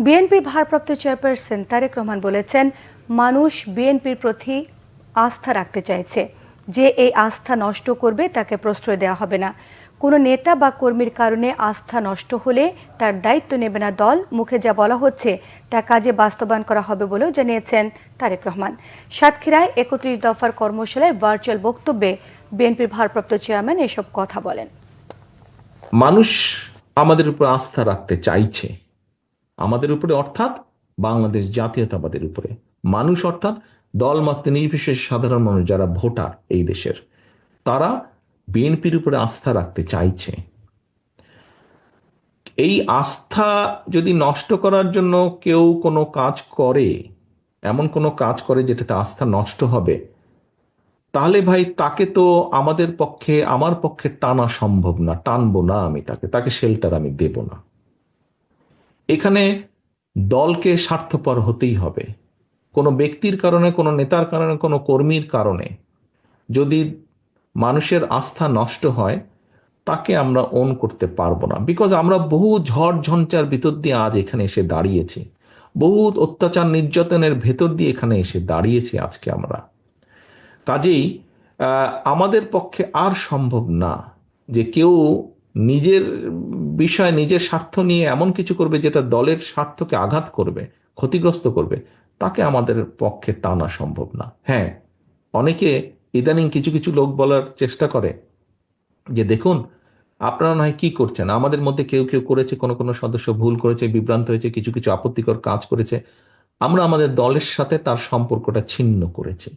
বিএনপির ভারপ্রাপ্ত চেয়ারপারসন তারেক রহমান বলেছেন, মানুষ বিএনপির প্রতি আস্থা রাখতে চাইছে। যে এই আস্থা নষ্ট করবে তাকে প্রশ্রয় দেওয়া হবে না। কোনো নেতা বা কর্মীর কারণে আস্থা নষ্ট হলে তার দায়িত্ব নেবে না দল। মুখে যা বলা হচ্ছে তা কাজে বাস্তবায়ন করা হবে বলেও জানিয়েছেন তারেক রহমান। সাতক্ষীরায় ৩১ দফার কর্মশালায় ভার্চুয়াল বক্তব্যে বিএনপির ভারপ্রাপ্ত চেয়ারম্যান এসব কথা বলেন। মানুষ আমাদের উপর আস্থা রাখতে চাইছে, আমাদের উপরে অর্থাৎ বাংলাদেশ জাতীয়তাবাদের উপরে। মানুষ অর্থাৎ দলমত নির্বিশেষে সাধারণ মানুষ যারা ভোটার এই দেশের, তারা বিএনপির উপরে আস্থা রাখতে চাইছে। এই আস্থা যদি নষ্ট করার জন্য কেউ কোনো কাজ করে, এমন কোনো কাজ করে যেটাতে আস্থা নষ্ট হবে, তাহলে ভাই তাকে তো আমাদের পক্ষে, আমার পক্ষে টানা সম্ভব না, টানবো না আমি তাকে শেল্টার আমি দেব না। এখানে দলকে স্বার্থপর হতেই হবে। কোনো ব্যক্তির কারণে, কোনো নেতার কারণে, কোনো কর্মীর কারণে যদি মানুষের আস্থা নষ্ট হয়, তাকে আমরা ওন করতে পারবো না। বিকজ আমরা বহু ঝড় ঝঞ্চার ভিতর দিয়ে আজ এখানে এসে দাঁড়িয়েছি, বহু অত্যাচার নির্যাতনের ভেতর দিয়ে এখানে এসে দাঁড়িয়েছি আজকে আমরা। কাজেই আমাদের পক্ষে আর সম্ভব না যে কেউ নিজের বিষয়, নিজের স্বার্থ নিয়ে এমন কিছু করবে যেটা দলের স্বার্থকে আঘাত করবে, ক্ষতিগ্রস্ত করবে। তাকে আমাদের পক্ষে টানা সম্ভব না। হ্যাঁ, অনেকে ইদানিং কিছু কিছু লোক বলার চেষ্টা করে যে দেখুন, আপনারা নয় কি করছেন, আমাদের মধ্যে কেউ কেউ করেছে, কোনো কোনো সদস্য ভুল করেছে, বিভ্রান্ত হয়েছে, কিছু কিছু আপত্তিকর কাজ করেছে, আমরা আমাদের দলের সাথে তার সম্পর্কটা ছিন্ন করেছি।